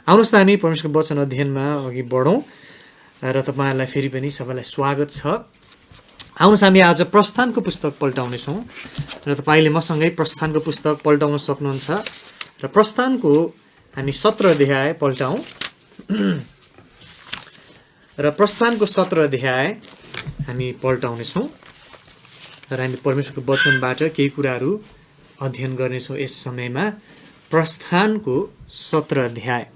आउनुहोस् त हामी परमेश्वरको वचन अध्ययनमा अघि बढौँ र तपाईँहरूलाई फेरि पनि सबैलाई स्वागत छ। आउनुहोस् हामी आज प्रस्थानको पुस्तक पल्टाउनेछौँ र तपाईँले मसँगै प्रस्थानको पुस्तक पल्टाउन सक्नुहुन्छ र प्रस्थानको हामी 17 अध्याय पल्टाउँ र प्रस्थानको 17 अध्याय हामी पल्टाउनेछौँ र हामी परमेश्वरको वचनबाट केही कुराहरू अध्ययन गर्नेछौँ। यस समयमा प्रस्थानको 17 अध्याय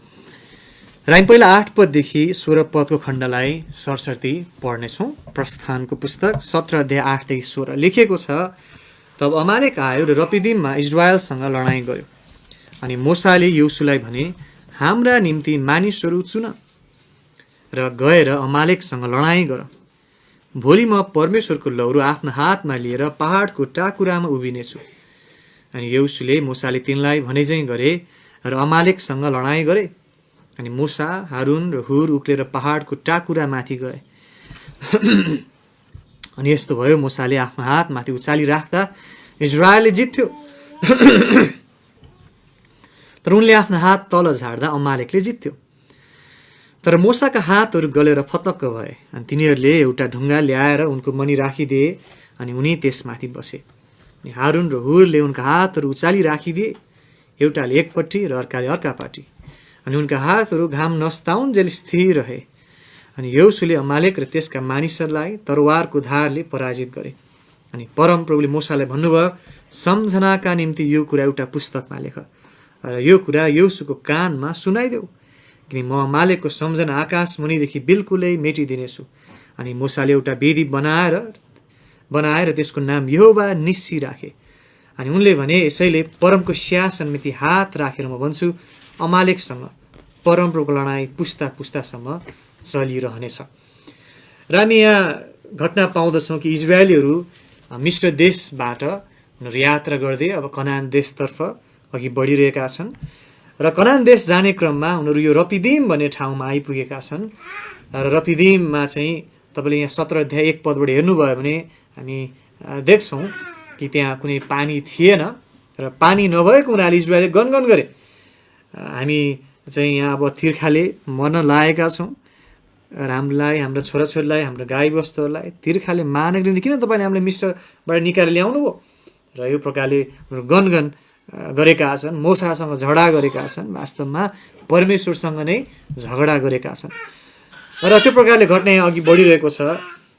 र हामी पहिला 8 पददेखि 16 पदको खण्डलाई सरसर्ती पढ्नेछौँ। प्रस्थानको पुस्तक 17 अध्याय 8 देखि 16 लेखिएको छ, तब अमालेक आयो र रपिदिममा इजरायलसँग लडाईँ गर्यो। अनि मोसाले योसुलाई भने, हाम्रा निम्ति मानिसहरू चुन र गएर अमालेकसँग लडाईँ गर। भोलि म परमेश्वरको लौरो आफ्नो हातमा लिएर पहाडको टाकुरामा उभिनेछु। अनि योसुले मोसाले तिनलाई भनेझैँ गरे र अमालेकसँग लडाईँ गरे। अनि मूसा, हारुन र हुर उक्लेर पहाडको टाकुरामाथि गए। अनि यस्तो भयो, मूसाले आफ्नो हातमाथि उचाली राख्दा इजरायलले जित्थ्यो, तर उनले आफ्नो हात तल झार्दा अमालेकले जित्थ्यो। तर मूसाका हातहरू गलेर फतक्क भए। अनि तिनीहरूले एउटा ढुङ्गा ल्याएर उनको मुनि राखिदिए अनि उनी त्यसमाथि बसे। अनि हारुन र हुरले उनका हातहरू उचाली राखिदिए, एउटाले एकपट्टि र अर्काले अर्कापट्टि। अनि उनका हातहरू घाम नस्ताउन्जेल स्थिर रहे। अनि योसुले अमालेक र त्यसका मानिसहरूलाई तरवारको धारले पराजित गरे। अनि परमप्रभुले मूसालाई भन्नुभयो, सम्झनाका निम्ति यो कुरा एउटा पुस्तकमा लेख र यो कुरा योसुको कानमा सुनाइदेऊ, किनकि म अमालेकको सम्झना आकाश मुनिदेखि बिल्कुलै मेटिदिनेछु। अनि मूसाले एउटा वेदी बनाएर त्यसको नाम यहोवा निस्सी राखे। अनि उनले भने, यसैले परमको सिंहासनमाथि हात राखेर म भन्छु, अमालेकसँग परमप्रभुको लडाईँ पुस्ता पुस्तासम्म चलिरहनेछ। र हामी यहाँ घटना पाउँदछौँ कि इजरायलीहरू मिश्र देशबाट उनीहरू यात्रा गर्दै अब कनान देशतर्फ अघि बढिरहेका छन् र कनान देश जाने क्रममा उनीहरू यो रपिदिम भन्ने ठाउँमा आइपुगेका छन्। र रपिदिममा चाहिँ तपाईँले यहाँ 17 अध्याय 1 पदबाट हेर्नुभयो भने हामी देख्छौँ कि त्यहाँ कुनै पानी थिएन र पानी नभएको हुनाले इजरायलले गनगन गरे, हामी चाहिँ यहाँ अब तिर्खाले मर्न लागेका छौँ र हामीलाई, हाम्रा छोराछोरीलाई, हाम्रो गाईबस्तुहरूलाई तिर्खाले मार्नको निम्ति किन तपाईँले हामीलाई मिश्रबाट निकालेर ल्याउनु भयो? र यो प्रकारले गनगन गरेका छन्, मूसासँग झगडा गरेका छन्, वास्तवमा परमेश्वरसँग नै झगडा गरेका छन्। र त्यो प्रकारले घटना यहाँ अघि बढिरहेको छ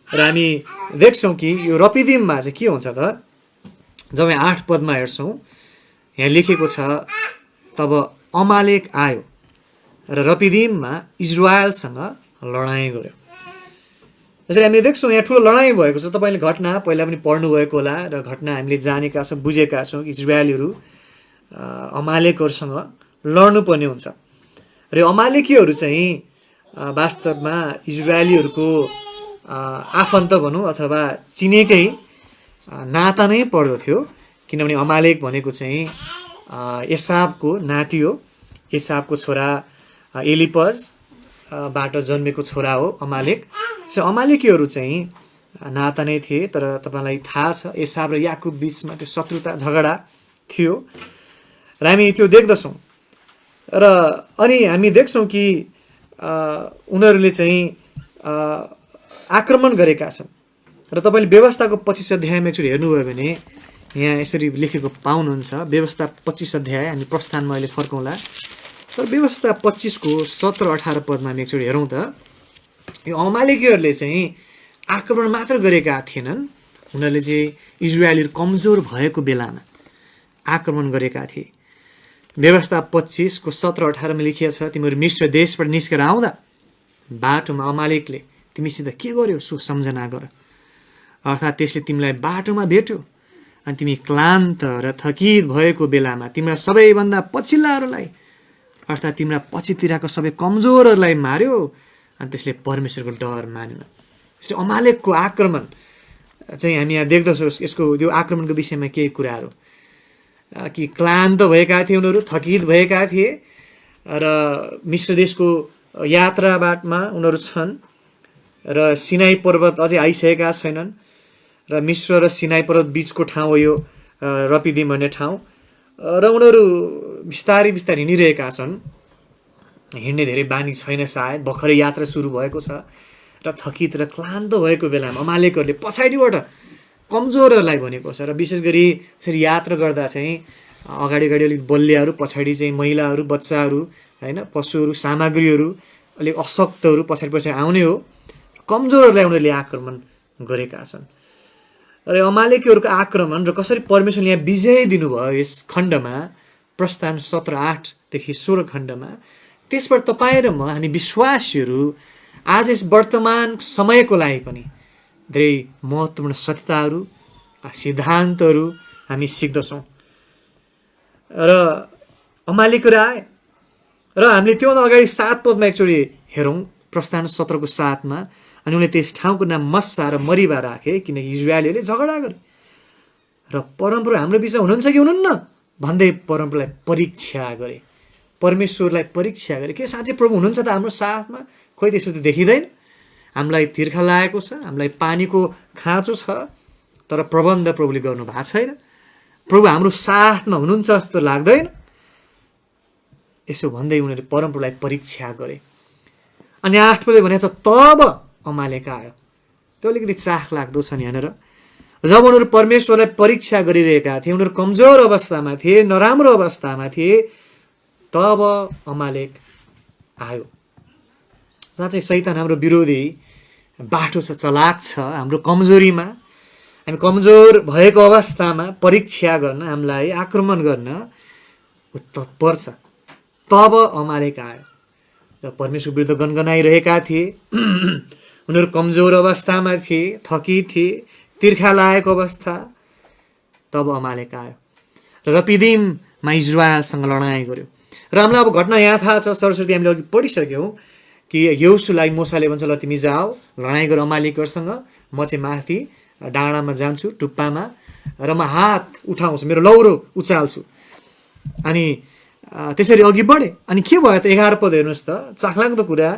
र हामी देख्छौँ कि यो रपिदिममा चाहिँ के हुन्छ त, जब यहाँ 8 पदमा हेर्छौँ, यहाँ लेखेको छ, तब अमालेक आयो र रपिदिममा इजरायलसँग लडाईँ गर्यो। यसरी हामी देख्छौँ यहाँ ठुलो लडाईँ भएको छ। तपाईँले घटना पहिला पनि पढ्नुभएको होला र घटना हामीले जानेका छौँ, बुझेका छौँ कि इजरायलीहरू अमालेकहरूसँग लड्नुपर्ने हुन्छ र अमालेकीहरू चाहिँ वास्तवमा इजरायलीहरूको आफन्त भनौँ अथवा चिनेकै नाता नै पर्दथ्यो, किनभने अमालेक भनेको चाहिँ एसावको नाति हो। एसावको छोरा एलिपज बाट जन्मेको छोरा हो अमालेक। अमालेकीहरू चाहिँ नाता नै थिए, तर तपाईँलाई थाहा छ एसाव र याकुब बिचमा त्यो शत्रुता झगडा थियो र हामी त्यो देख्दछौँ। र अनि हामी देख्छौँ कि उनीहरूले चाहिँ आक्रमण गरेका छन् र तपाईँले व्यवस्थाको 25 अध्यायमा एकचोटि हेर्नुभयो भने यहाँ यसरी लेखेको पाउनुहुन्छ। व्यवस्था 25 अध्याय, हामी प्रस्थानमा अहिले फर्कौँला, तर व्यवस्था 25 को 17-18 पदमा हामी एकचोटि हेरौँ त, यो अमालेकीहरूले चाहिँ आक्रमण मात्र गरेका थिएनन्, उनीहरूले चाहिँ इजरायलीहरू कमजोर भएको बेलामा आक्रमण गरेका थिए। व्यवस्था 25 को 17-18 मा लेखिएको छ, तिमीहरू मिश्र देशबाट निस्केर आउँदा बाटोमा अमालेकले तिमीसित के गर्यो सो सम्झना गर, अर्थात् त्यसले तिमीलाई बाटोमा भेट्यो अनि तिमी क्लान्त र थकित भएको बेलामा तिम्रा सबैभन्दा पछिल्लाहरूलाई अर्थात् तिम्रा पछितिरका सबै कमजोरहरूलाई मार्यो अनि त्यसले परमेश्वरको डर मानेन। यसले अमालेकको आक्रमण चाहिँ हामी यहाँ देख्दछौँ। यसको त्यो आक्रमणको विषयमा केही कुराहरू कि क्लान्त भएका थिए, उनीहरू थकित भएका थिए र मिश्र देशको यात्राबाटमा उनीहरू छन् र सिनाई पर्वत अझै आइसकेका छैनन् र मिश्र र सिनाई पर्वत बिचको ठाउँ हो यो रपिदिम भन्ने ठाउँ र उनीहरू बिस्तारै बिस्तारै हिँडिरहेका छन् हिँड्ने धेरै बानी छैन, सायद भर्खरै यात्रा सुरु भएको छ र थकित र क्लान्त भएको बेलामा अमालेकहरूले पछाडिबाट कमजोरहरूलाई भनेको छ। र विशेष गरी यसरी यात्रा गर्दा चाहिँ अगाडि अलिक बलियाहरू, पछाडि चाहिँ महिलाहरू, बच्चाहरू, होइन, पशुहरू, सामग्रीहरू, अलिक अशक्तहरू पछाडि आउने हो। कमजोरहरूलाई उनीहरूले आक्रमण गरेका छन्। र अमालेकीहरूको आक्रमण र कसरी परमेश्वरले यहाँ विजय दिनुभयो यस खण्डमा, प्रस्थान 17:8 16 खण्डमा, त्यसबाट तपाईँ र म, हामी विश्वासीहरू आज यस वर्तमान समयको लागि पनि धेरै महत्त्वपूर्ण सत्यताहरू, सिद्धान्तहरू हामी सिक्दछौँ। र अमालेकीहरू आए र हामीले त्योभन्दा अगाडि 7 पदमा एकचोटि हेरौँ, प्रस्थान 17:7 अनि उनले त्यस ठाउँको नाम मस्सा र मरिबा राखे, किनकि इजरायलीहरूले झगडा गरे र परमप्रभु हाम्रो बिचमा हुनुहुन्छ कि हुनुहुन्न भन्दै परमप्रभुलाई परीक्षा गरे, परमेश्वरलाई परीक्षा गरे। के साँच्चै प्रभु हुनुहुन्छ त हाम्रो साथमा? खोइ त्यसो त देखिँदैन। हामीलाई तिर्खा लागेको छ, हामीलाई पानीको खाँचो छ, तर प्रबन्ध प्रभुले गर्नु भएको छैन। प्रभु हाम्रो साथमा हुनुहुन्छ जस्तो लाग्दैन। यसो भन्दै उनीहरूले परमप्रभुलाई परीक्षा गरे। अनि 8 पदले भनेको छ तब अमालेक आयो। त्यो अलिकति चाख लाग्दो छ नि यहाँनिर। जब उनीहरू परमेश्वरलाई परीक्षा गरिरहेका थिए, उनीहरू कमजोर अवस्थामा थिए, नराम्रो अवस्थामा थिए, तब अमालेक आयो। साँच्चै शैतान हाम्रो विरोधी बाटो छ, चलाक छ। हाम्रो कमजोरीमा, हामी कमजोर भएको अवस्थामा परीक्षा गर्न, हामीलाई आक्रमण गर्न ऊ तत्पर छ। तब अमालेक आयो। जब परमेश्वर विरुद्ध गनगनाइरहेका थिए, उनीहरू कमजोर अवस्थामा थिए, थकित थिए, तिर्खा लागेको अवस्था, तब अमालेक आयो र रपिदिममा इजरायलसँग लडाइँ गर्यो। र हामीलाई अब घटना यहाँ थाहा छ, सरस्वती हामीले अघि पढिसक्यौँ कि यहोशुलाई मोसाले भन्छ ल तिमी जाऊ, लडाइँ गर अमालेकहरूसँग, म चाहिँ माथि डाँडामा जान्छु, टुप्पामा, र म हात उठाउँछु, मेरो लौरो उचाल्छु। अनि त्यसरी अघि बढे। अनि के भयो त 11 पद हेर्नुहोस् त, चाखलाग्दो कुरा।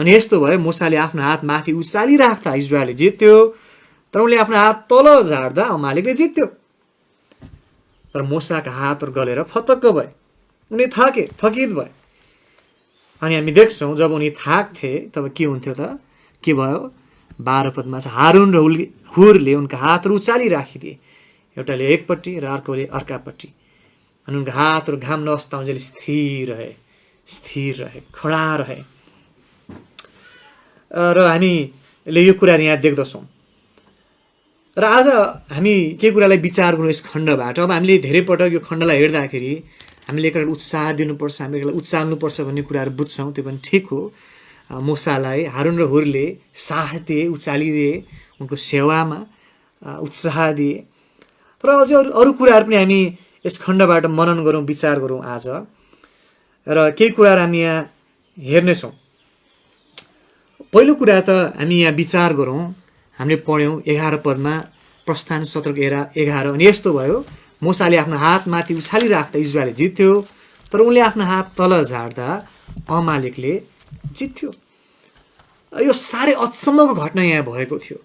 अनि यस्तो भयो, मोसाले आफ्नो हात माथि उचालिराख्दा इजरायलले जित्यो, तर उनले आफ्नो हात तल झार्दा अमालेकले जित्यो। तर मोसाका हातहरू गलेर फतक्क भए, उनी थकित भए। अनि हामी देख्छौँ जब उनी थाक्थे तब के हुन्थ्यो त? के भयो? 12 पदमा छ हारुन र हुरले उनका हातहरू उचालिराखिदिए, एउटाले एकपट्टि र अर्कोले अर्कापट्टि। अनि उनका हातहरू घाम नअस्ताउन्जेल स्थिर रहे, खडा रहे। र हामीले यो कुराहरू यहाँ देख्दछौँ। र आज हामी के कुरालाई विचार गरौँ यस खण्डबाट? अब हामीले धेरै पटक यो खण्डलाई हेर्दाखेरि हामीले एकअर्कालाई उत्साह दिनुपर्छ, हामीले एकअर्कालाई उचाल्नुपर्छ भन्ने कुराहरू बुझ्छौँ, त्यो पनि ठिक हो। मोसालाई हारुन र हुरले साथ दिए, उचालिदिए, उनको सेवामा उत्साह दिए। र अझै अरू कुराहरू पनि हामी यस खण्डबाट मनन गरौँ, विचार गरौँ आज। र केही कुराहरू हामी यहाँ हेर्नेछौँ। पहिलो कुरा त हामी यहाँ विचार गरौँ, हामीले पढ्यौँ 11 पदमा, प्रस्थान 17:11। अनि यस्तो भयो, मोसाले आफ्नो हात माथि उछालिराख्दा इजरायलले जित्यो, तर उनले आफ्नो हात तल झार्दा अमालेकले जित्यो। यो साह्रै अचम्मको घटना यहाँ भएको थियो।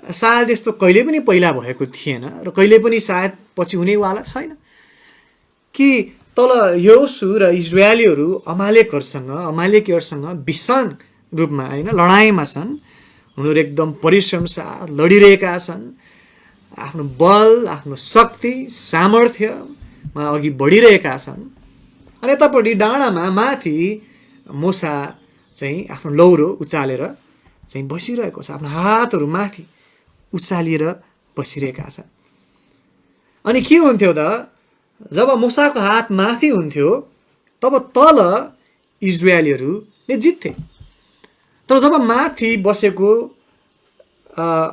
सायद यस्तो कहिले पनि पहिला भएको थिएन र कहिले पनि सायद पछि हुनेवाला छैन कि तल यहोशु र इजरायलीहरू अमालेकीहरूसँग भीषण रूपमा, होइन, लडाइँमा छन्। उनीहरू एकदम परिश्रम साथ लडिरहेका छन्, आफ्नो बल, आफ्नो शक्ति, सामर्थ्यमा अघि बढिरहेका छन्। अनि यतापट्टि डाँडामा माथि मोसा चाहिँ आफ्नो लौरो उचालेर चाहिँ बसिरहेको छ, आफ्नो हातहरू माथि उचालिएर बसिरहेका छन्। अनि के हुन्थ्यो त? जब मोसाको हात माथि हुन्थ्यो तब तल इजरायलीहरूले जित्थे, तर जब माथि बसेको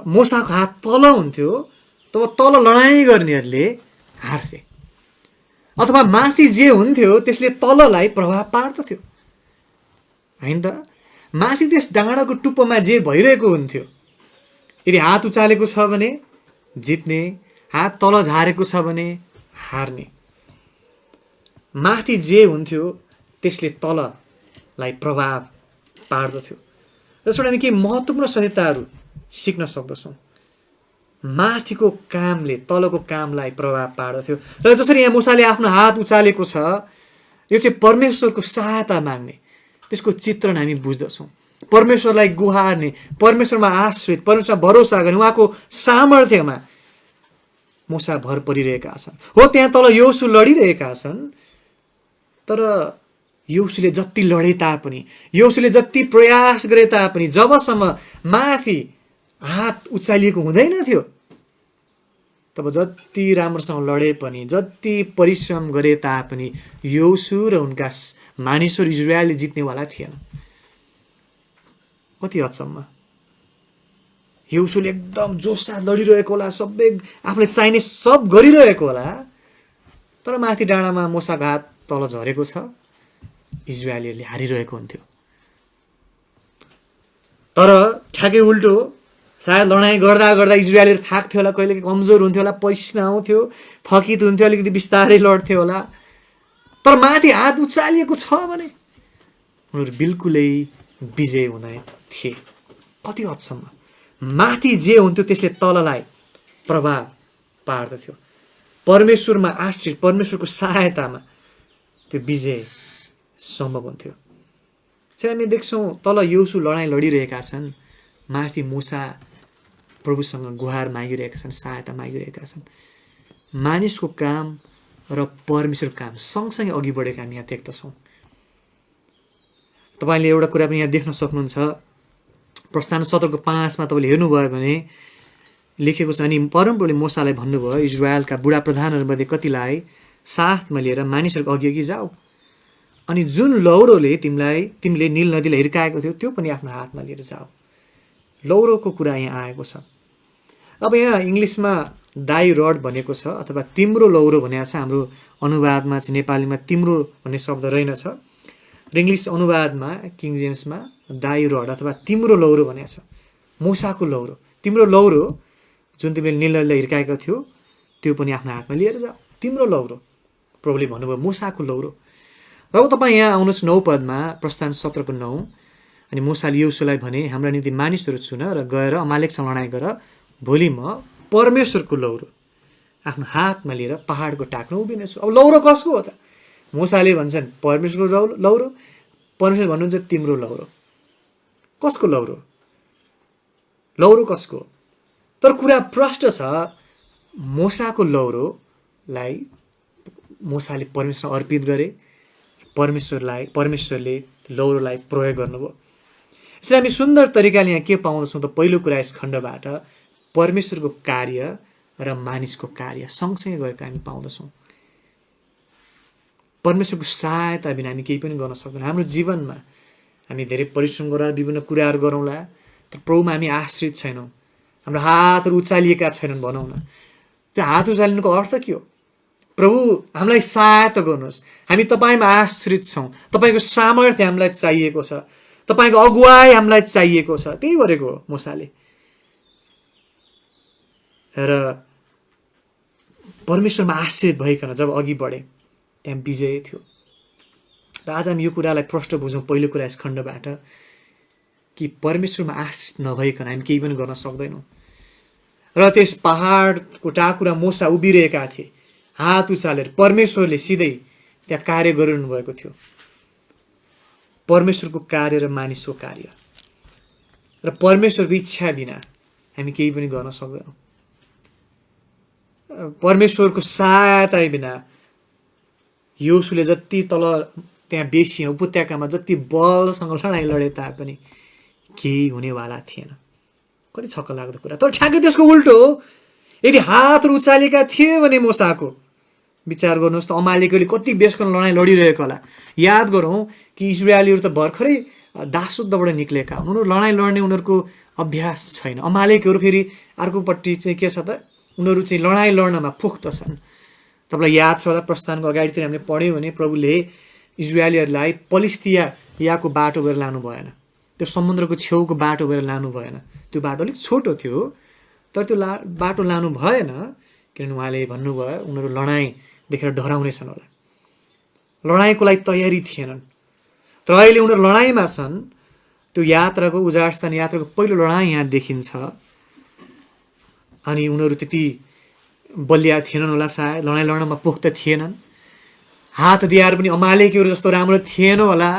मोसाको हात तल हुन्थ्यो तब तल लडाइँ गर्नेहरूले हार्थे, अथवा माथि जे हुन्थ्यो त्यसले तललाई प्रभाव पार्दथ्यो, होइन त? माथि त्यस डाँडाको टुप्पोमा जे भइरहेको हुन्थ्यो, यदि हात उचालेको छ भने जित्ने, हात तल झारेको छ भने हार्ने। माथि जे हुन्थ्यो त्यसले तललाई प्रभाव पार्दथ्यो। त्यसबाट हामी केही महत्त्वपूर्ण सत्यताहरू सिक्न सक्दछौँ। माथिको कामले तलको कामलाई प्रभाव पार्दथ्यो। र जसरी यहाँ मुसाले आफ्नो हात उचालेको छ यो चाहिँ परमेश्वरको सहायता माग्ने, त्यसको चित्रण हामी बुझ्दछौँ। परमेश्वरलाई गुहार्ने, परमेश्वरमा आश्रित, परमेश्वरमा भरोसा गर्ने, उहाँको सामर्थ्यमा मूसा भर परिरहेका छन्। हो, त्यहाँ तल योसु लडिरहेका छन्, तर योसुले जति लडे तापनि, योसुले जति प्रयास गरे तापनि, जबसम्म माथि हात उचालिएको हुँदैन थियो, तब जति राम्रोसँग लडे पनि, जति परिश्रम गरे तापनि योसु र उनका मानिसहरू इजरायलले जित्नेवाला थिएन। कति अचम्म! योसुले एकदम जोसा लडिरहेको होला, सबै आफूले चाहिने सब गरिरहेको होला, तर माथि डाँडामा मूसाको हात तल झरेको छ, इजरायलीहरूले हारिरहेको हुन्थ्यो। तर ठ्याक्कै उल्टो, सायद लडाइँ गर्दा गर्दा इजरायलीहरू थाक्थ्यो होला, कहिले कमजोर हुन्थ्यो होला, पसिना आउँथ्यो, थकित हुन्थ्यो, अलिकति बिस्तारै लड्थ्यो होला, तर माथि हात उचालिएको छ भने उनीहरू बिल्कुलै विजय हुँदै थिए। कति अचम्म! माथि जे हुन्थ्यो त्यसले तललाई प्रभाव पार्दथ्यो। परमेश्वरमा आश्रित, परमेश्वरको सहायतामा त्यो विजय सम्भव हुन्थ्यो। चाहिँ हामी देख्छौँ तल योसु लडाइँ लडिरहेका छन्, माथि मूसा प्रभुसँग गुहार मागिरहेका छन्, सहायता मागिरहेका छन्। मानिसको काम र परमेश्वरको काम सँगसँगै अघि बढेका हामी यहाँ देख्दछौँ। तपाईँले एउटा कुरा पनि यहाँ देख्न सक्नुहुन्छ, प्रस्थान 17:5 तपाईँले हेर्नुभयो भने लेखेको छ, अनि परमप्रभुले मूसालाई भन्नुभयो, इजरायलका बुढा प्रधानहरूमध्ये कतिलाई साथमा लिएर मानिसहरूको अघि अघि जाऊ, अनि जुन लौरोले तिमीले नील नदीलाई हिर्काएको थियो त्यो पनि आफ्नो हातमा लिएर जाऊ। लौरोको कुरा यहाँ आएको छ। अब यहाँ इङ्ग्लिसमा दाई रड भनेको छ, अथवा तिम्रो लौरो भनेको छ। हाम्रो अनुवादमा चाहिँ नेपालीमा तिम्रो भन्ने शब्द रहेनछ, र इङ्ग्लिस अनुवादमा किङ जेम्समा दाई रड अथवा तिम्रो लौरो भनेको छ। मूसाको लौरो, तिम्रो लौरो जुन तिमीले नील नदीलाई हिर्काएको थियो त्यो पनि आफ्नो हातमा लिएर जाऊ, तिम्रो लौरो। प्रभुले भन्नुभयो मूसाको लौरो। र अब तपाईँ यहाँ आउनुहोस् 9 पदमा, प्रस्थान 17:9। अनि मूसाले योसुलाई भने, हाम्रा निम्ति मानिसहरू चुन र गएर अमालेकसँग लडाइँ गर, भोलि म परमेश्वरको लौरो आफ्नो हातमा लिएर पहाडको टाक्नु उभिनेछु। अब लौरो कसको हो त? मूसाले भन्छन् परमेश्वरको लौरो, परमेश्वर भन्नुहुन्छ तिम्रो लौरो। कसको लौरो? लौरो कसको? तर कुरा प्रष्ट छ, मूसाको लौरोलाई मूसाले परमेश्वर अर्पित गरे, परमेश्वरले लौरोलाई प्रयोग गर्नुभयो। यसलाई हामी सुन्दर तरिकाले यहाँ के पाउँदछौँ त? पहिलो कुरा यस खण्डबाट परमेश्वरको कार्य र मानिसको कार्य सँगसँगै गएको हामी पाउँदछौँ। परमेश्वरको सहायता बिना हामी केही पनि गर्न सक्दैनौँ। हाम्रो जीवनमा हामी धेरै परिश्रम गरेर विभिन्न कुराहरू गरौँला, तर प्रभुमा हामी आश्रित छैनौँ, हाम्रो हातहरू उचालिएका छैनन् भनौँ न। त्यो हात उचालिनुको अर्थ के हो? प्रभु हामीलाई सहायता गर्नुहोस्, हामी तपाईँमा आश्रित छौँ, तपाईँको सामर्थ्य हामीलाई चाहिएको छ, तपाईँको अगुवाई हामीलाई चाहिएको छ। त्यही गरेको हो मूसाले। र परमेश्वरमा आश्रित भइकन जब अघि बढे त्यहाँ विजय थियो। र आज हामी यो कुरालाई प्रष्ट बुझौँ पहिलो कुरा यस खण्डबाट, कि परमेश्वरमा आश्रित नभइकन हामी केही पनि गर्न सक्दैनौँ। र त्यस पहाडको टाकुरा मूसा उभिरहेका थिए, हात उचालेर। परमेश्वरले सिधै त्यहाँ कार्य गरिरहनु भएको थियो। परमेश्वरको कार्य र मानिसको कार्य, र परमेश्वरको इच्छा बिना हामी केही पनि गर्न सक्दैनौँ। परमेश्वरको सहायता बिना योसुले जति तल त्यहाँ बेसी उपत्यकामा जति बलसँग लडाइँ लडे तापनि केही हुनेवाला थिएन। कति छक्क लाग्दो कुरा। तर ठ्याक्कै त्यसको उल्टो हो। यदि हातहरू उचालेका थिए भने मूसाको, विचार गर्नुहोस् त, अमालेकीले कति बेसकन लडाइँ लडिरहेको होला। याद गरौँ कि इजरायलीहरू त भर्खरै दासयुद्धबाट निक्लेका हुन्, उनीहरू लडाइँ लड्ने उनीहरूको अभ्यास छैन। अमालेकीहरू फेरि अर्कोपट्टि चाहिँ के छ त, उनीहरू चाहिँ लडाइँ लड्नमा पुख्त छन्। तपाईँलाई याद छ होला, प्रस्थानको अगाडितिर हामीले पढ्यौँ भने प्रभुले इजरायलीहरूलाई पलिस्तियाको बाटो गरेर लानु भएन, त्यो समुद्रको छेउको बाटो गरेर लानु भएन। त्यो बाटो अलिक छोटो थियो, तर त्यो बाटो लानु भएन, किनभने उहाँले भन्नुभयो उनीहरू लडाइँ देखेर डराउनेछन् होला, लडाइँको लागि तयारी थिएनन्। तर अहिले उनीहरू लडाइँमा छन्। त्यो यात्राको, उजाडस्थान यात्राको पहिलो लडाइँ यहाँ देखिन्छ। अनि उनीहरू त्यति बलिया थिएनन् होला, सायद लडाइँ लड्नमा पुख्त थिएनन्। हात दिएर पनि अमालेकीहरू जस्तो राम्रो थिएन होला,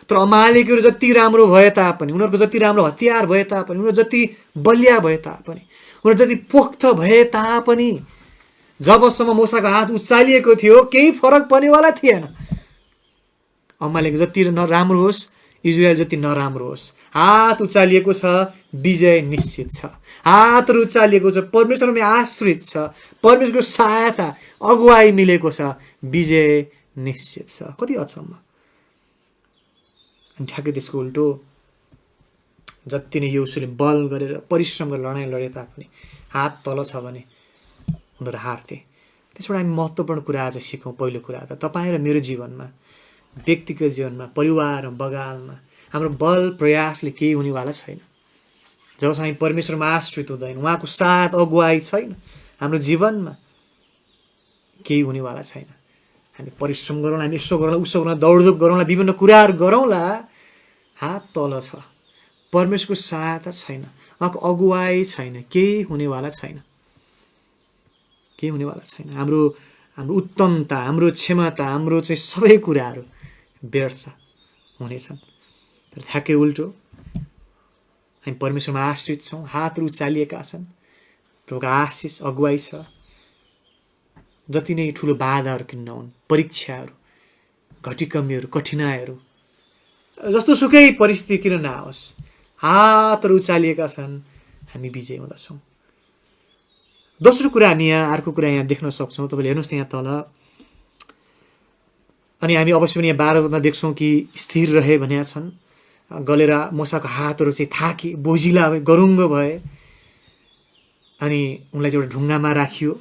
तर अमालेकीहरू जति राम्रो भए तापनि, उनीहरूको जति राम्रो हतियार भए तापनि, उनीहरू जति बलिया भए तापनि, उनीहरू जति पोख्त भए तापनि, जबसम्म मूसाको हात उचालिएको थियो केही फरक पर्नेवाला थिएन। अमालेक जति नराम्रो होस्, इजरायल जति नराम्रो होस्, हात उचालिएको छ, विजय निश्चित छ। हातहरू उचालिएको छ, परमेश्वरमा आश्रित छ, परमेश्वरको सहायता अगुवाई मिलेको छ, विजय निश्चित छ। कति अचम्म। अनि ठ्याक्कै त्यसको उल्टो जति नै योसुले बल गरेर परिश्रम गरेर लडाइँ लडे तापनि हात तल छ भने उनीहरू हार्थे। त्यसबाट हामी महत्त्वपूर्ण कुरा आज सिकौँ। पहिलो कुरा त तपाईँ र मेरो जीवनमा, व्यक्तिगत जीवनमा, परिवारमा, बगालमा हाम्रो बल प्रयासले केही हुनेवाला छैन। जबसम्म हामी परमेश्वरमा आश्रित हुँदैन, उहाँको साथ अगुवाई छैन, हाम्रो जीवनमा केही हुनेवाला छैन। हामी परिश्रम गरौँला, हामी यसो गरौँला, उसो गरौँला, दौडधुप गरौँला, विभिन्न कुराहरू गरौँला, हात तल छ, परमेश्वरको सहायता छैन, उहाँको अगुवाई छैन, केही हुनेवाला छैन, केही हुनेवाला छैन। हाम्रो उत्तमता, हाम्रो क्षमता, हाम्रो चाहिँ सबै कुराहरू व्यर्थ हुनेछन्। तर ठ्याक्कै उल्टो हामी परमेश्वरमा आश्रित छौँ, हातहरू उचालिएका छन्, प्रभुको आशिष अगुवाई छ। जति नै ठुलो बाधाहरू किन नहुन्, परीक्षाहरू, घटिकमीहरू, कठिनाइहरू, जस्तो सुकै परिस्थिति किन नआओस्, हातहरू उचालिएका छन्, हामी विजय हुँदछौँ। दोस्रो कुरा हामी यहाँ अर्को कुरा यहाँ देख्न सक्छौँ। तपाईँले हेर्नुहोस् यहाँ तल, अनि हामी अवश्य पनि यहाँ 12 देख्छौँ कि स्थिर रहे भनेका छन्। गलेर मूसाको हातहरू चाहिँ थाके, बोझिला भए, गरुङ्ग भए, अनि उनलाई चाहिँ एउटा ढुङ्गामा राखियो,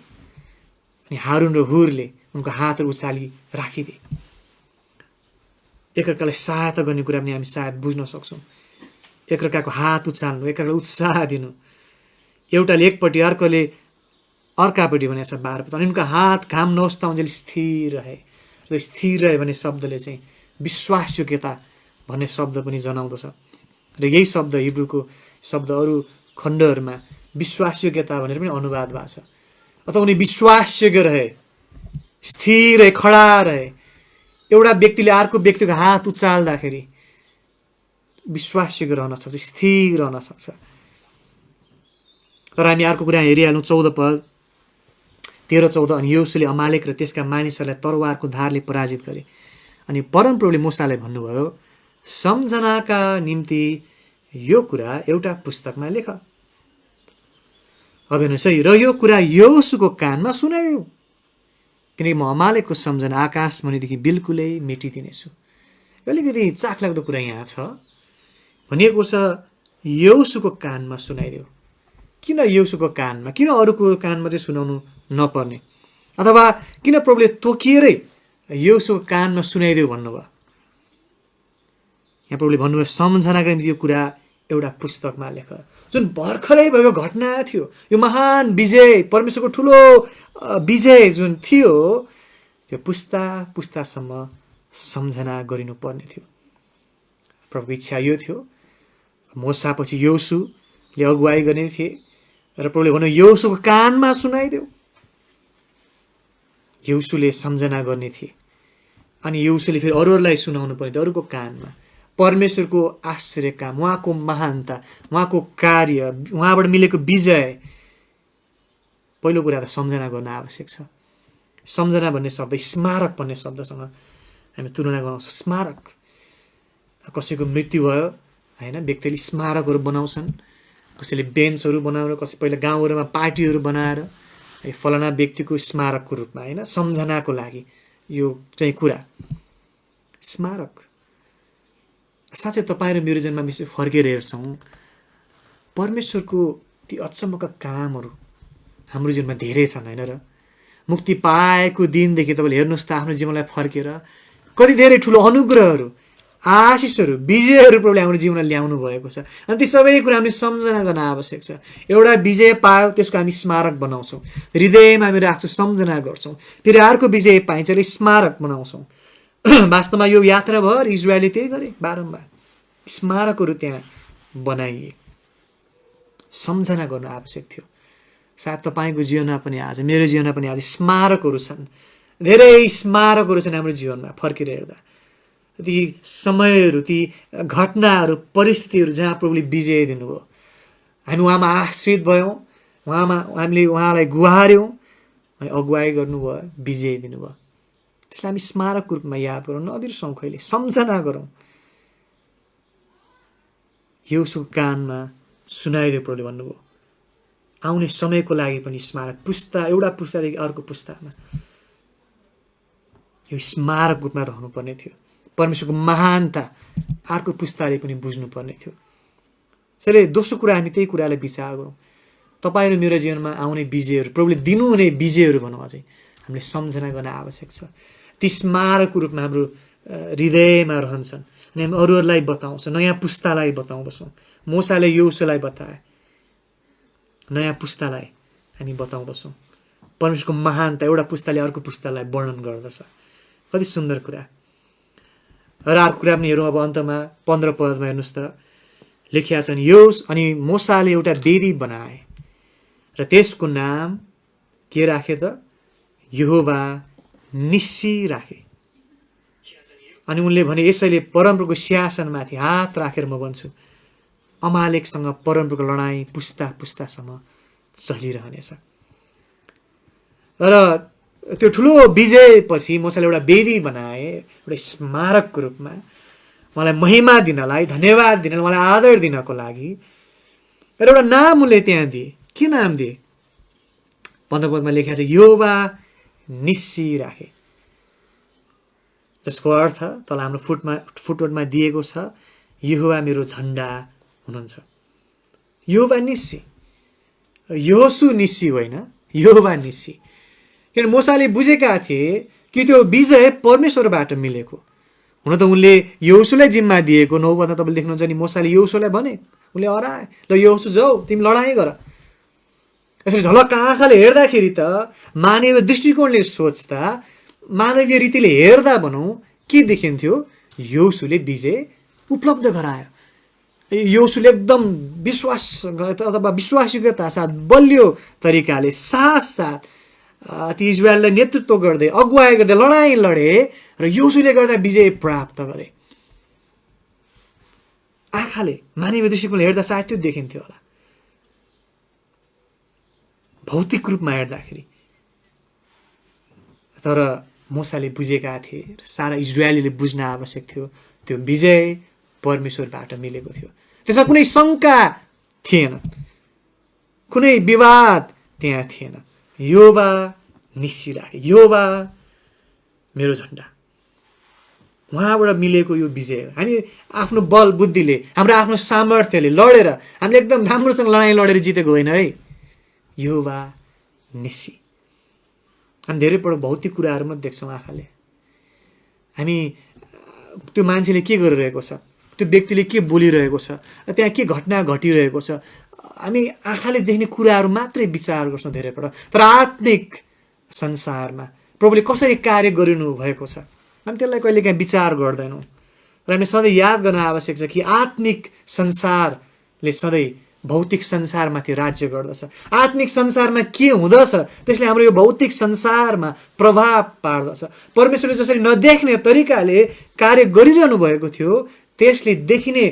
अनि हारुन र हुरले उनको हातहरू उचाली राखिदिए। एकअर्कालाई सहायता गर्ने कुरा पनि हामी सायद बुझ्न सक्छौँ। एकअर्काको हात उचाल्नु, एकअर्कालाई उत्साह दिनु, एउटाले एकपट्टि अर्कोले अर्कापट्टि भनेको छ 12 अनि उनको हात घाम नौस्ताउन्जेल स्थिर रहे। र स्थिर रहे भन्ने शब्दले चाहिँ विश्वासयोग्यता भन्ने शब्द पनि जनाउँदछ। र यही शब्द हिब्रूको शब्द अरू खण्डहरूमा विश्वासयोग्यता भनेर पनि अनुवाद भएको छ। अथवा उनी विश्वासयोग्य रहे, स्थिर रहे, खडा रहे। एउटा व्यक्तिले अर्को व्यक्तिको हात उचाल्दाखेरि विश्वासयोग्य रहन सक्छ, स्थिर रहन सक्छ। तर हामी अर्को कुरा हेरिहालौँ 14 पद 13-14। अनि योसुले अमालेक र त्यसका मानिसहरूलाई तरवारको धारले पराजित गरे। अनि परमप्रभुले मूसालाई भन्नुभयो, सम्झनाका निम्ति यो कुरा एउटा पुस्तकमा लेख। अब हेर्नुहोस् है, र यो कुरा योसुको कानमा सुनायो, किनकि म अमालेकको सम्झना आकाशमुनिदेखि बिल्कुलै मेटिदिनेछु। अलिकति चाखलाग्दो कुरा यहाँ छ, भनिएको छ योसुको कानमा सुनाइदेऊ। किन योसुको कानमा, किन अरूको कानमा चाहिँ सुनाउनु नपर्ने, अथवा किन प्रभुले तोकिएरै योसुको कानमा सुनाइदेऊ भन्नुभयो? यहाँ प्रभुले भन्नुभयो सम्झनाका निम्ति यो कुरा एउटा पुस्तकमा लेख। जुन भर्खरै भएको घटना थियो, यो महान विजय, परमेश्वरको ठुलो विजय जुन थियो, त्यो पुस्ता पुस्तासम्म सम्झना गरिनुपर्ने थियो। प्रभुको इच्छा यो थियो। मूसापछि योसुले अगुवाई गर्ने थिए र प्रभुले भन्नु योसुको कानमा सुनाइदेऊ। योसुले सम्झना गर्ने थिए, अनि योसुले फेरि अरूहरूलाई सुनाउनु पर्ने थियो, अरूको कानमा। परमेश्वरको आश्चर्य काम, उहाँको महानता, उहाँको कार्य, उहाँबाट मिलेको विजय, पहिलो कुरा त सम्झना गर्न आवश्यक छ। सम्झना भन्ने शब्द स्मारक भन्ने शब्दसँग हामी तुलना गराउँछौँ। स्मारक, कसैको मृत्यु भयो होइन, व्यक्तिले स्मारकहरू बनाउँछन्, कसैले बेन्चहरू बनाएर, कसै पहिला गाउँहरूमा पार्टीहरू बनाएर फलाना व्यक्तिको स्मारकको रूपमा होइन, सम्झनाको लागि यो चाहिँ कुरा स्मारक। साँच्चै तपाईँ र मेरो जन्ममा विषय फर्केर हेर्छौँ, परमेश्वरको ती अचम्मका कामहरू हाम्रो जीवनमा धेरै छन् होइन र? मुक्ति पाएको दिनदेखि तपाईँले हेर्नुहोस् त आफ्नो जीवनलाई फर्केर कति धेरै ठुलो अनुग्रहहरू, आशिषहरू, विजयहरू प्रभुले हाम्रो जीवनमा ल्याउनु भएको छ। अनि ती सबै कुरा हामीले सम्झना गर्न आवश्यक छ। एउटा विजय पायो त्यसको हामी स्मारक बनाउँछौँ, हृदयमा हामी राख्छौँ, सम्झना गर्छौँ। फेरि अर्को विजय पाइन्छ अहिले स्मारक बनाउँछौँ। वास्तवमा यो यात्राभर इजरायलले त्यही गरे, बारम्बार स्मारकहरू त्यहाँ बनाइए। सम्झना गर्न आवश्यक थियो। सायद तपाईँको जीवनमा पनि आज, मेरो जीवनमा पनि आज स्मारकहरू छन् धेरै स्मारकहरू छन् हाम्रो जीवनमा फर्केर हेर्दा। ती समयहरू, ती घटनाहरू, परिस्थितिहरू जहाँ प्रभुले विजय दिनुभयो, हामी उहाँमा आश्रित भयौँ, हामीले उहाँलाई गुहार्यौँ अनि अगुवाई गर्नुभयो, विजय दिनुभयो। त्यसलाई हामी स्मारकको रूपमा याद गरौँ, नबिर्सौँ, कहिले सम्झना गरौँ। यहोशूको कानमा सुनाइदियो, प्रभुले भन्नुभयो आउने समयको लागि पनि स्मारक, एउटा पुस्तादेखि अर्को पुस्तामा यो स्मारक रूपमा रहनुपर्ने थियो। परमेश्वरको महानता अर्को पुस्ताले पनि बुझ्नुपर्ने थियो। त्यसैले दोस्रो कुरा हामी त्यही कुरालाई विचार गरौँ। तपाईँ र मेरो जीवनमा आउने विजयहरू, प्रभुले दिनुहुने विजयहरू भनौँ अझै, हामीले सम्झना गर्न आवश्यक छ। ती स्मारकको रूपमा हाम्रो हृदयमा रहन्छन् अनि हामी अरूहरूलाई बताउँछौँ, नयाँ पुस्तालाई बताउँदछौँ। मोसाले यहोशूलाई बताए, नयाँ पुस्तालाई हामी बताउँदछौँ। परमेश्वरको महानता एउटा पुस्ताले अर्को पुस्तालाई वर्णन गर्दछ। कति सुन्दर कुरा। र अर्को कुरा पनि हेरौँ अब अन्तमा 15 पदमा हेर्नुहोस् त, लेखिया छन्, अनि मोसाले एउटा वेदी बनाए र त्यसको नाम के राखे त? यहोवा निस्सी राखे। अनि उनले भने, यसैले परमप्रभुको सिंहासनमाथि हात राखेर म भन्छु, अमालेकसँग परमप्रभुको लडाईँ पुस्ता पुस्तासम्म चलिरहनेछ। र त्यो ठुलो विजयपछि मोसाले एउटा वेदी बनाए, एउटा स्मारकको रूपमा उहाँलाई महिमा दिनलाई, धन्यवाद दिनलाई, उहाँलाई आदर दिनको लागि। र एउटा नाम उनले त्यहाँ दिए। के नाम दिए? 15 पदमा लेखिएको छ, यहोवा निस्सी राखे, जसको अर्थ तल हाम्रो फुटनोटमा दिएको छ, यहोवा मेरो झन्डा हुनुहुन्छ। यहोवा निस्सी, यहोशू निस्सी होइन, यहोवा निस्सी। किन मोसाले बुझेका थिए कि त्यो विजय परमेश्वरबाट मिलेको। हुन त उनले यहोशूलाई जिम्मा दिएको। 9 पदमा तपाईँले देख्नुहुन्छ नि, मोसाले यहोशूलाई भने, उनले हराए, ल यहोशू जाऊ, तिमी लडाइँ गर। यसरी झलक्क आँखाले हेर्दाखेरि त, मानवीय दृष्टिकोणले सोच्दा, मानवीय रीतिले हेर्दा भनौँ, के देखिन्थ्यो? यहोशूले विजय उपलब्ध गरायो। यहोशूले एकदम विश्वास अथवा विश्वासिकता साथ, बलियो तरिकाले, साथ ती इजरायललाई नेतृत्व गर्दै, अगुवाई गर्दै लडाइँ लडे र यहोशूले गर्दा विजय प्राप्त गरे। आँखाले, मानवीय दृष्टिकोणले हेर्दा सायद त्यो देखिन्थ्यो होला। भौतिक रूपमा हेर्दाखेरि तर मोसाले बुझेका थिए, सारा इजरायलीले बुझ्न आवश्यक थियो, त्यो विजय परमेश्वरबाट मिलेको थियो। त्यसमा कुनै शङ्का थिएन, कुनै विवाद त्यहाँ थिएन। यहोवा निस्सी राखे, यहोवा मेरो झन्डा, उहाँबाट मिलेको यो विजय। हामी आफ्नो बल बुद्धिले, हाम्रो आफ्नो सामर्थ्यले लडेर हामीले एकदम राम्रोसँग लडाइँ लडेर जितेको होइन है। यहोवा निस्सी। हामी धेरैपल्ट भौतिक कुराहरूमा देख्छौँ आँखाले। हामी त्यो मान्छेले के गरिरहेको छ, त्यो व्यक्तिले के बोलिरहेको छ, त्यहाँ के घटना घटिरहेको छ, हामी आँखाले देख्ने कुराहरू मात्रै विचार गर्छौँ धेरैपल्ट। तर आत्मिक संसारमा प्रभुले कसरी कार्य गरिनु भएको छ, हामी त्यसलाई कहिलेकाहीँ विचार गर्दैनौँ। र हामीले सधैँ याद गर्न आवश्यक छ कि आत्मिक संसारले सधैँ भौतिक संसारमाथि राज्य गर्दछ। आत्मिक संसारमा के हुँदछ त्यसले हाम्रो यो भौतिक संसारमा प्रभाव पार्दछ। परमेश्वरले जसरी नदेख्ने तरिकाले कार्य गरिरहनु भएको थियो, त्यसले देखिने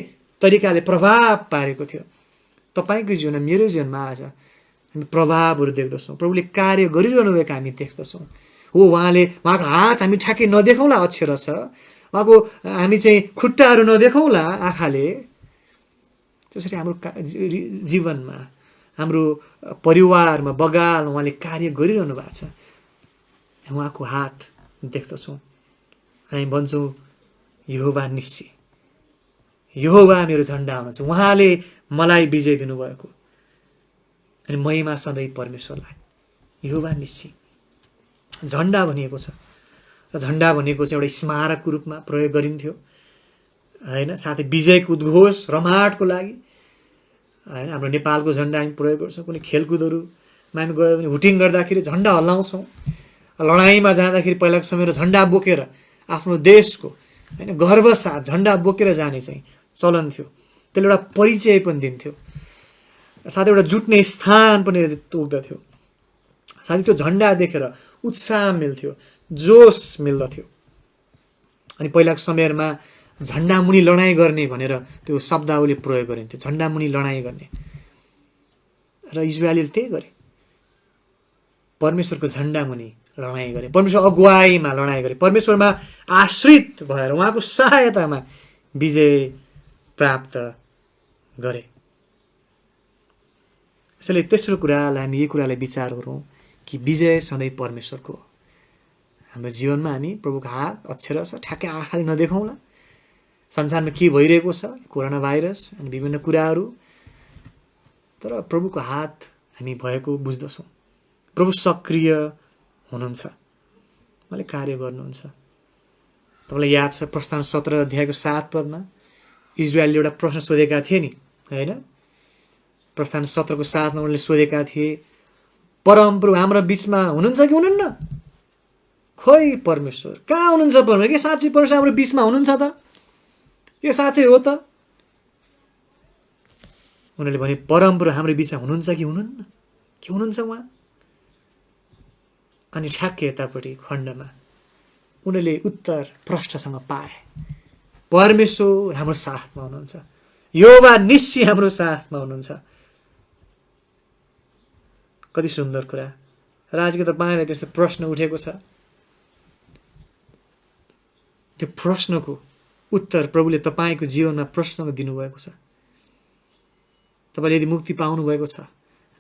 तरिकाले प्रभाव पारेको थियो। तपाईँको जीवनमा, मेरो जीवनमा आज हामी प्रभावहरू देख्दछौँ। प्रभुले कार्य गरिरहनु भएको हामी देख्दछौँ। हो, उहाँको हात हामी ठ्याक्कै नदेखौँला अक्षरश, उहाँको हामी चाहिँ खुट्टाहरू नदेखौँला आँखाले, त्यसरी हाम्रो जीवनमा, हाम्रो परिवारमा, बगालमा उहाँले कार्य गरिरहनु भएको छ। उहाँको हात देख्दछौँ। हामी भन्छौँ यहोवा निस्सी, यहोवा मेरो झन्डा हुनुहुन्छ, उहाँले मलाई विजय दिनुभएको। अनि महिमा सधैँ परमेश्वरलाई। यहोवा निस्सी। झन्डा भनिएको छ, र झन्डा भनेको चाहिँ एउटा स्मारकको रूपमा प्रयोग गरिन्थ्यो होइन, साथै विजयको उद्घोष, रमाटको लागि होइन। हाम्रो नेपालको झन्डा हामी प्रयोग गर्छौँ। कुनै खेलकुदहरूमा हामी गयो भने हुटिङ गर्दाखेरि झन्डा हल्लाउँछौँ। लडाइँमा जाँदाखेरि पहिलाको समयमा झन्डा बोकेर आफ्नो देशको होइन गर्वसाथ झन्डा बोकेर जाने चाहिँ चलन थियो। त्यसले एउटा परिचय पनि दिन्थ्यो, साथै एउटा जुट्ने स्थान पनि तोक्दथ्यो। साथै त्यो झन्डा देखेर उत्साह मिल्थ्यो, जोस मिल्दथ्यो। अनि पहिलाको समयमा झन्डामुनि लडाइँ गर्ने भनेर त्यो शब्दावली प्रयोग गरिन्थ्यो, झन्डामुनि लडाइँ गर्ने। र इजरायलीले त्यही गरे, परमेश्वरको झन्डामुनि लडाइँ गरे, परमेश्वर अगुवाईमा लडाइँ गरे, परमेश्वरमा आश्रित भएर उहाँको सहायतामा विजय प्राप्त गरे। यसैले तेस्रो कुरालाई हामी यही कुरालाई विचार गरौँ कि विजय सधैँ परमेश्वरको हो। हाम्रो जीवनमा हामी प्रभुको हात अक्षर छ, ठ्याक्कै आँखाले नदेखाउँला। संसारमा के भइरहेको छ, कोरोना भाइरस अनि विभिन्न कुराहरू, तर प्रभुको हात हामी भएको बुझ्दछौँ। प्रभु सक्रिय हुनुहुन्छ, उहाँले कार्य गर्नुहुन्छ। तपाईँलाई याद छ प्रस्थान 17 अध्यायको 7 पदमा इजरायलले एउटा प्रश्न सोधेका थिए नि, होइन? प्रस्थान 17को 7मा उनले सोधेका थिए, परमप्रभु हाम्रो बिचमा हुनुहुन्छ कि हुनुहुन्न? खोइ परमेश्वर कहाँ हुनुहुन्छ? परमेश्वर के साँच्चै परमेश्वर हाम्रो बिचमा हुनुहुन्छ त? के साँच्चै हो त? उनीहरूले भने परमप्रभु हाम्रो बिचमा हुनुहुन्छ कि हुनुहुन्न? के हुनुहुन्छ उहाँ? अनि ठ्याक्कै यतापट्टि खण्डमा उनीहरूले उत्तर प्रष्टसँग पाए, परमेश्वर हाम्रो साथमा हुनुहुन्छ, यहोवा निश्चय हाम्रो साथमा हुनुहुन्छ। कति सुन्दर कुरा। र आजको तपाईँलाई त्यस्तो प्रश्न उठेको छ, त्यो प्रश्नको उत्तर प्रभुले तपाईँको जीवनमा प्रश्नसँग दिनुभएको छ। तपाईँले यदि मुक्ति पाउनुभएको छ,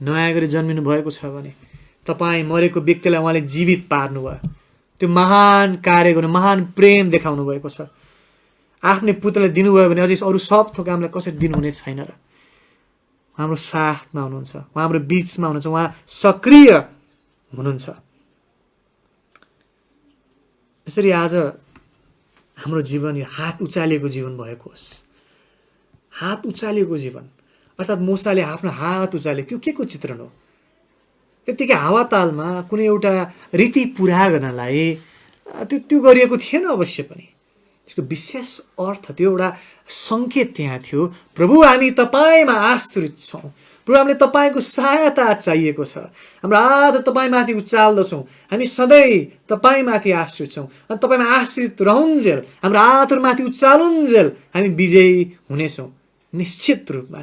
नयाँ गरी जन्मिनु भएको छ भने तपाईँ मरेको व्यक्तिलाई उहाँले जीवित पार्नुभयो। त्यो महान कार्य गर्नु, महान प्रेम देखाउनु भएको छ। आफ्नै पुत्रलाई दिनुभयो भने अझै अरू सब थोक हामीलाई कसरी दिनुहुने छैन र? हाम्रो साथमा हुनुहुन्छ, उहाँ हाम्रो बिचमा हुनुहुन्छ, उहाँ सक्रिय हुनुहुन्छ। यसरी आज हाम्रो जीवन यो हात उचालिएको जीवन भएको होस्। हात उचालिएको जीवन अर्थात् मूसाले आफ्नो हात उचाले, त्यो के को चित्रण हो? त्यत्तिकै हावातालमा कुनै एउटा रीति पुरा गर्नलाई त्यो गरिएको थिएन अवश्य पनि। यसको विशेष अर्थ थियो, एउटा सङ्केत त्यहाँ थियो, प्रभु हामी तपाईँमा आश्रित छौँ, प्रभु हामीले तपाईँको सहायता चाहिएको छ, हाम्रो हात तपाईँमाथि उचाल्दछौँ, हामी सधैँ तपाईँमाथि आश्रित छौँ, अनि तपाईँमा आश्रित रहन्जेल, हाम्रो हातहरूमाथि उचालुन्जेल हामी विजयी हुनेछौँ निश्चित रूपमा।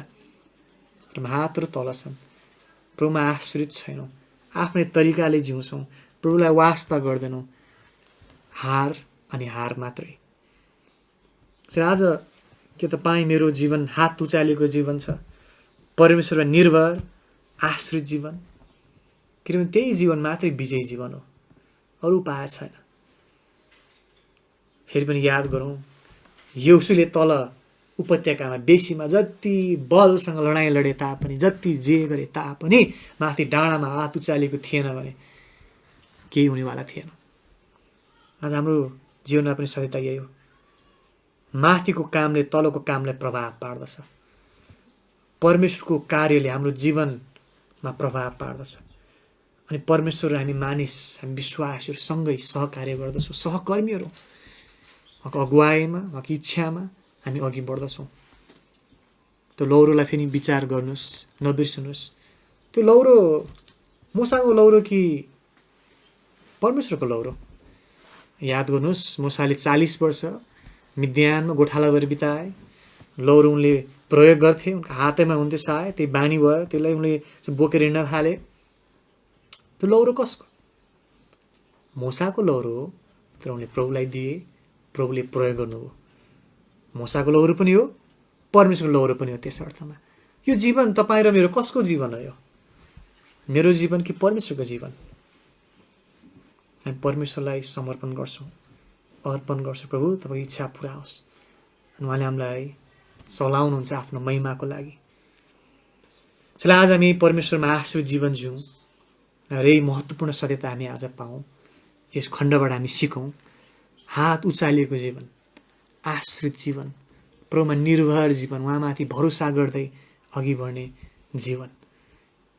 हाम्रो हातहरू तल छन्, प्रभुमा आश्रित छैनौँ, आफ्नै तरिकाले जिउँछौँ, प्रभुलाई वास्ता गर्दैनौँ, हार अनि हार मात्रै। आज के तपाईँ मेरो जीवन हात उचालेको जीवन छ, परमेश्वरमा निर्भर आश्रित जीवन? किनभने त्यही जीवन मात्रै विजयी जीवन हो, अरू उपाय छैन। फेरि पनि याद गरौँ, यहोशूले तल उपत्यकामा बेसीमा जति बलसँग लडाइँ लडे तापनि, जति जे गरे तापनि माथि डाँडामा हात उचालेको थिएन भने केही हुनेवाला थिएन। आज हाम्रो जीवनमा पनि सत्यता यही हो, माथिको कामले तलको कामलाई प्रभाव पार्दछ, परमेश्वरको कार्यले हाम्रो जीवनमा प्रभाव पार्दछ। अनि परमेश्वर र हामी मानिस, हामी विश्वासीहरू सँगै सहकार्य गर्दछौँ, सहकर्मीहरू, उहाँको अगुवाईमा, उहाँको इच्छामा हामी अघि बढ्दछौँ। त्यो लौरोलाई फेरि विचार गर्नुहोस्, नबिर्सनुहोस्। त्यो लौरो मूसाको लौरो कि परमेश्वरको लौरो? याद गर्नुहोस्, मूसाले 40 वर्ष मिद्यानमा गोठाला गरेर बिताए। लौरो उनले प्रयोग गर्थे, उनको हातैमा हुन्थ्यो, सायद त्यही बानी भयो, त्यसलाई उनले बोकेर हिँड्न थाले। त्यो लौरो कसको? मूसाको लौरो हो, तर उनले प्रभुलाई दिए, प्रभुले प्रयोग गर्नुभयो। मूसाको लौरो पनि हो, परमेश्वरको लौरो पनि हो। त्यस अर्थमा यो जीवन तपाईँ र मेरो कसको जीवन हो? यो मेरो जीवन कि परमेश्वरको जीवन? हामी परमेश्वरलाई समर्पण गर्छौँ, अर्पण गर्छौँ, प्रभु तपाईँको इच्छा पुरा होस्। अनि उहाँले हामीलाई चलाउनुहुन्छ आफ्नो महिमाको लागि। त्यसैले आज हामी परमेश्वरमा आश्रित जीवन जिउँ र यही महत्त्वपूर्ण सत्यता हामी आज पाऊँ, यस खण्डबाट हामी सिकौँ। हात उचालिएको जीवन, आश्रित जीवन, प्रभुमा निर्भर जीवन, उहाँमाथि भरोसा गर्दै अघि बढ्ने जीवन,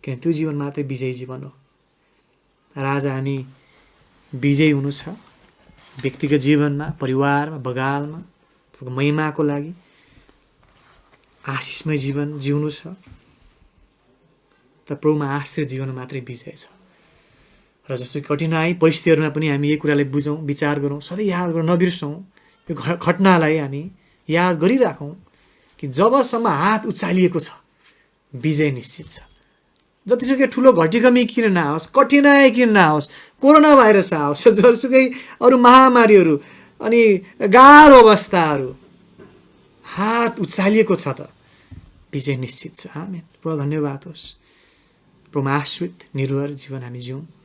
किन त्यो जीवन मात्रै विजयी जीवन हो। र आज हामी विजयी हुनु छ, व्यक्तिगत जीवनमा, परिवारमा, बगालमा, महिमाको लागि आशिषमय जीवन जिउनु छ, त प्रभुमा आश्रित जीवन मात्रै विजय छ। र जस्तो कठिनाइ परिस्थितिहरूमा पनि हामी यही कुरालाई बुझौँ, विचार गरौँ, सधैँ याद गरौँ, नबिर्सौँ। यो घटनालाई हामी याद गरिराखौँ कि जबसम्म हात उचालिएको छ विजय निश्चित छ। जतिसुकै ठुलो घटीकमी किन नआओस्, कठिनाइ किन नआओस्, कोरोना भाइरस आओस्, जतिसुकै अरू महामारीहरू अनि गाह्रो अवस्थाहरू, हात उचालिएको छ त विजय निश्चित छ। आमेन। प्रभु धन्यवाद होस्। प्रभुमा आश्रित निर्भर जीवन हामी जिउँ।